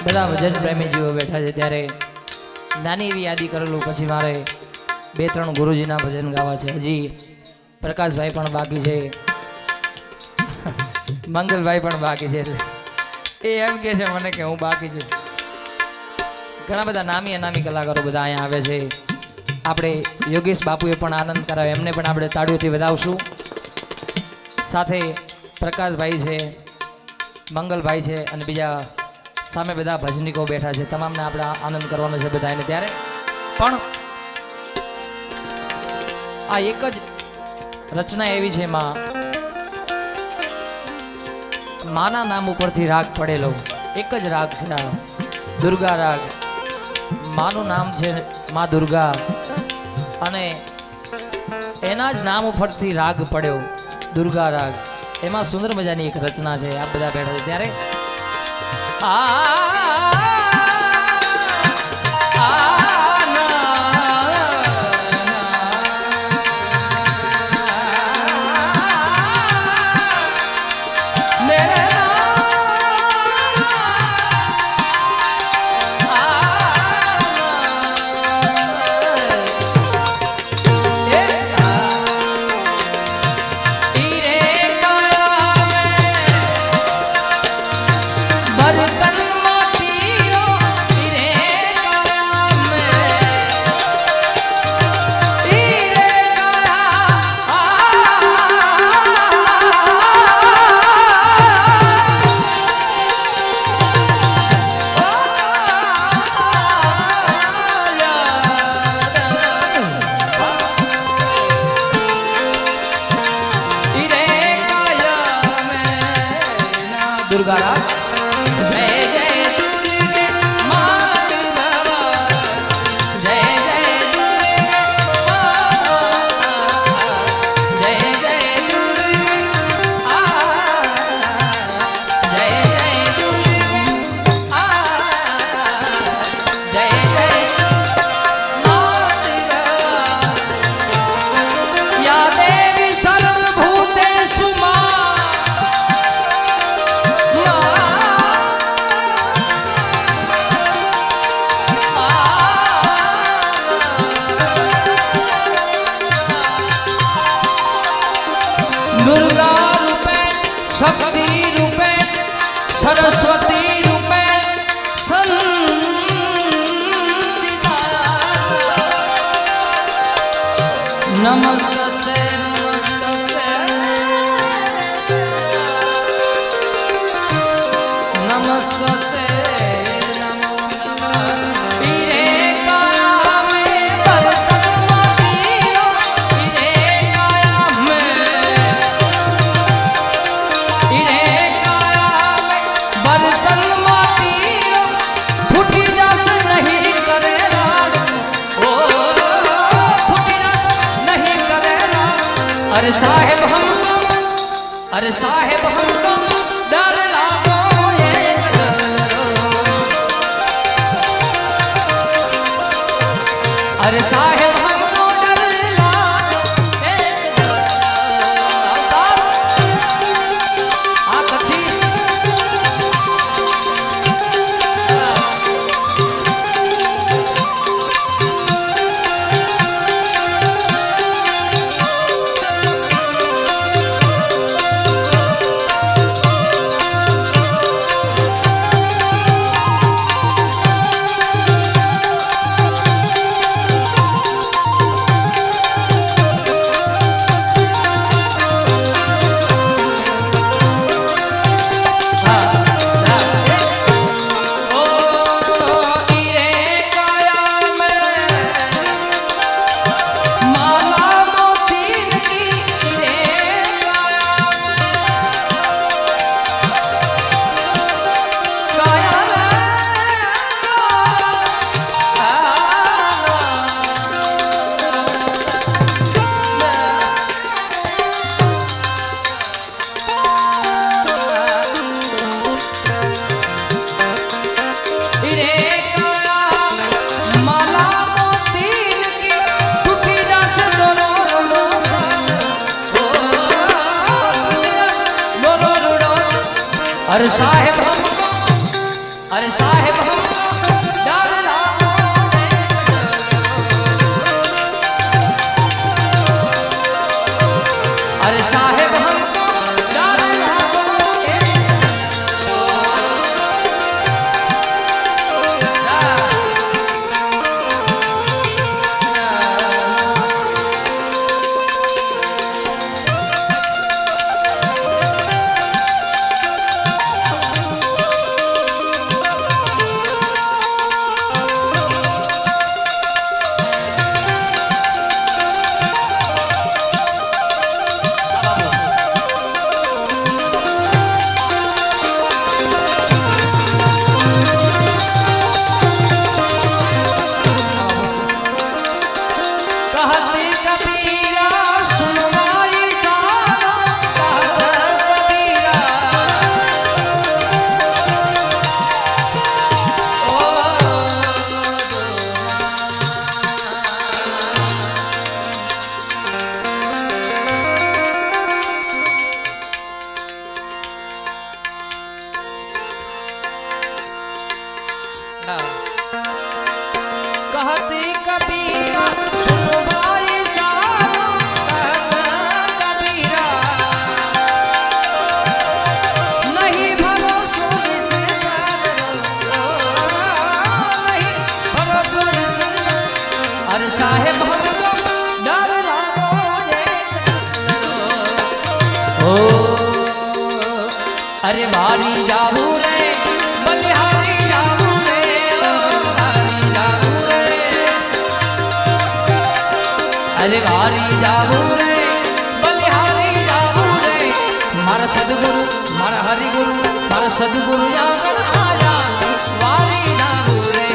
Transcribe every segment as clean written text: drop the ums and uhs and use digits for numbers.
બધા ભજન પ્રેમી જીવો બેઠા છે ત્યારે નાની એવી યાદી કરેલું પછી મારે 2-3 ગુરુજીના ભજન ગાવા છે. હજી પ્રકાશભાઈ પણ બાકી છે, મંગલભાઈ પણ બાકી છે. એ એમ કે છે મને કે હું બાકી છું. ઘણા બધા નામી અનામી કલાકારો બધા અહીંયા આવે છે. આપણે યોગેશ બાપુએ પણ આનંદ કરાવ્યો, એમને પણ આપણે તાળીઓથી વધાવશું. સાથે પ્રકાશભાઈ છે, મંગલભાઈ છે અને બીજા સામે બધા ભજનીકો બેઠા છે. તમામને આપણે આનંદ કરવાનો છે બધાને. ત્યારે પણ આ એક જ રચના એવી છે માના નામ ઉપરથી રાગ પડેલો એક જ રાગ છે આ દુર્ગા રાગ. માનું નામ છે માં દુર્ગા અને એના જ નામ ઉપરથી રાગ પડ્યો દુર્ગા રાગ. એમાં સુંદર મજાની એક રચના છે. આ બધા બેઠા છે ત્યારે दुर्गा राग. जय जय दुर्गे मात बाबा, जय जय दुर्गे जय जय दुर्गे जय जय दुर्गे जय जय मात या देवी सर्वभूतेषु दुर्गा रूपे शक्ति रूपे सरस्वती रूपे संस्थिता नमस्ते नमस्ते नमो नमः. अरे साहेब हमको डर लागो ये अरे साहेब हमको डर लागो आ પછી अरे साहेब कहती कबीरा सुनो भाई साहब, कबीरा नहीं भरोसा जिसे नहीं भरोसा जिसे। अरे साहेब हमको डर लागो ओ अरे भारी जाबू रे बलिहारी जाबू रे ओ भारी जाबू रे। अरे भारी जाबू रे बलिहारी जाबू रे। मारा सदगुरु मारा हरिगुरु मारा सदगुरु आंगन आया वारी जाबू रे।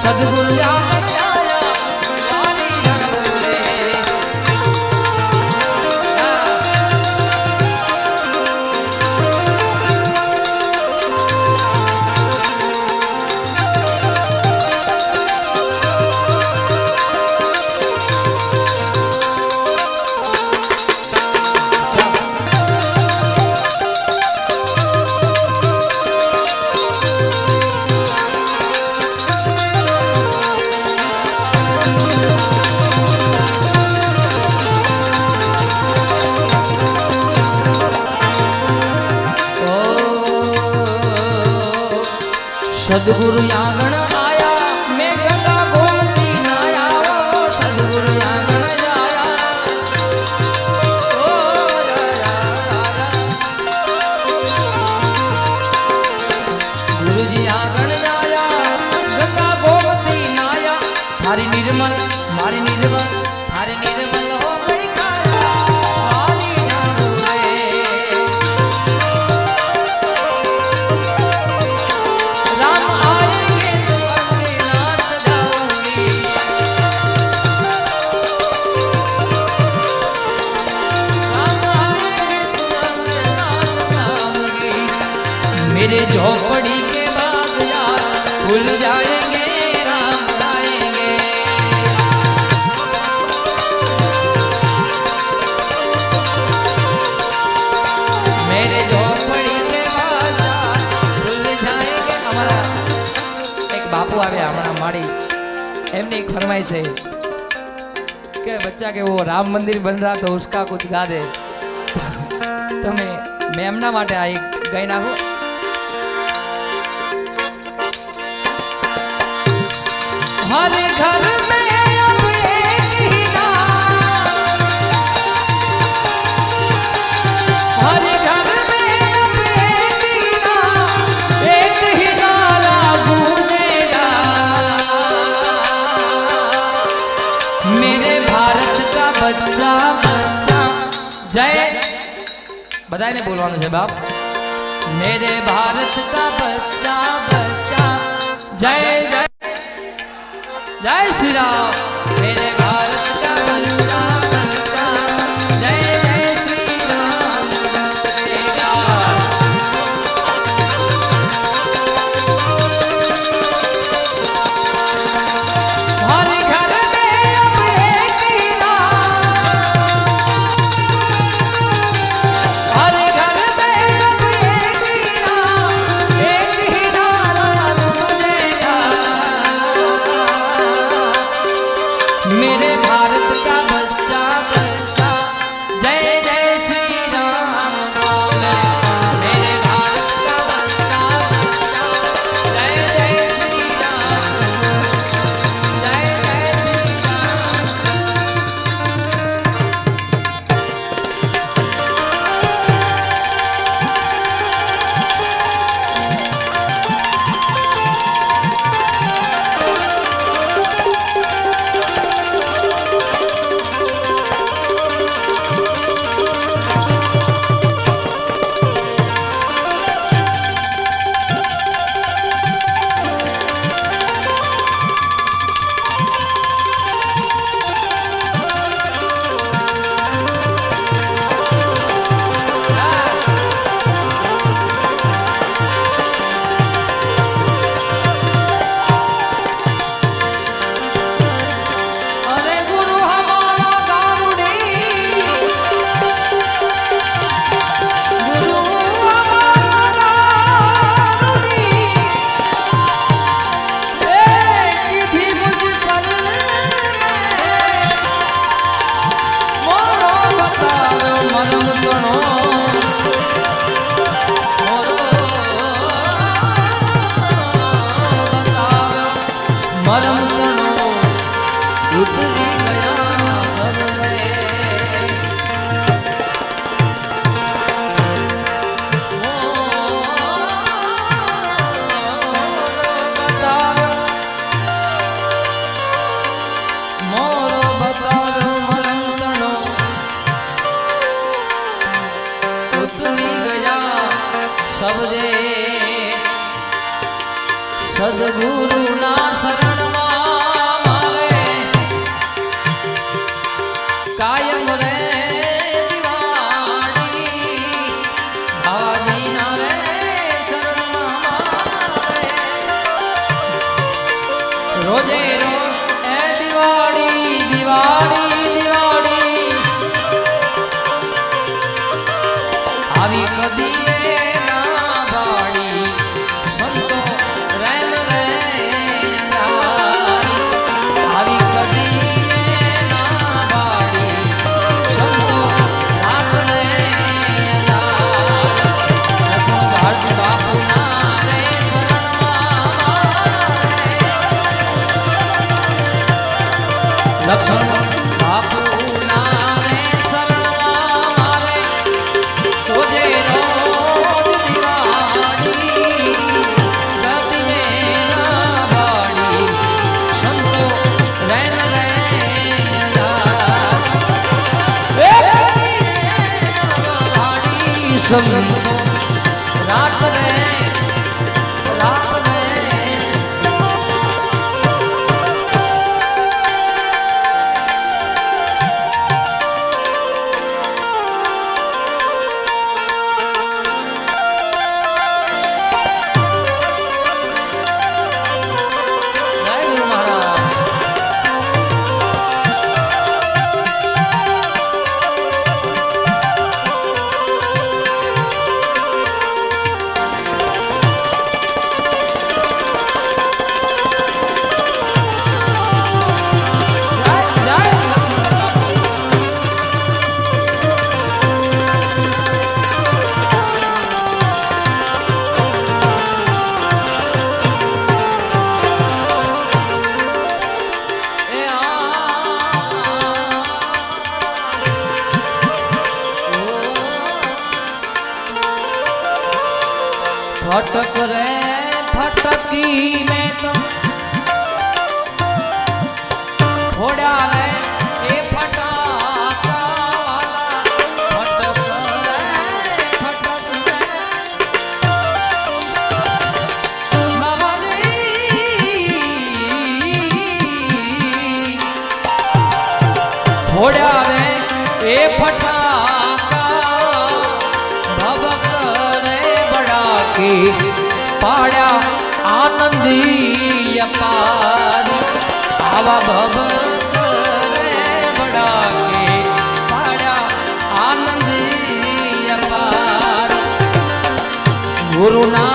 सदगुरु आंगन आया वारी जाबू रे। सदगुरु आंगण आया मैं गंगा गोमती नाया। ओ सदगुरु आंगण आया ओ गुरु जी आंगण आया गंगा गोमती नाया। थारी निर्मल मारी निर्मल थारी निर्मल हो गई काया वारी जाबू रे। राम आएंगे तो अपने नाच जाऊंगी। राम आएंगे तो अपने नाच जाऊंगी। मेरे झोपड़ी के बाद यार खुल जाएंगे राम आएंगे। मेरे झोपड़ी के बाद यार खुल जाएंगे। हमारा एक बापू आया हमारा माड़ी एमने एक फरमाइश है कि बच्चा के वो राम मंदिर बन रहा तो उसका कुछ गा दे। तो मैं एमना माटे आ एक गाई नाखो। हर घर में अब एक ही नाम, हर घर में अब एक ही नारा गूंजेगा। मेरे भारत का बच्चा बच्चा जय बधाई ने बोलवाना है बाप। मेरे भारत का बच्चा बच्चा जय जय जय श्री राम। मेरे भारत का बच्चा बच्चा जय जय श्री राम बोलेगा। हर घर में अब एक ही नाम, हर घर में अब एक ही नाम, एक ही नारा गूंजेगा। મરમતણો ઉતરી ગયા સર્વે મોર બતાવ્યો મરમતણો ઉતરી ગયા સબજે સદગુરુના શરણમાં મારે કાયમ રે દિવાળી બાવાજીના રે શરણમાં મારે રોજે રોજ એ દિવાળી દિવાળી દિવાળી આવી કદી ના બાળી સંતો લક્ષ્મણ બાપુના રે શરણમાં મારે રોજે રોજ દિવાળી ગતિએ ના બાળી સંતો રેન રે બાળી સંતો રાત રે फटक रे फटकी में तो फोड़ा रे ए फटाका वाला फटक रे फटक रे फोड़ा रे ए फटाका भवक पाड़ा आनंदी अपार आवा भवत रे बड़ा के पाड़ा आनंदी अपार गुरुना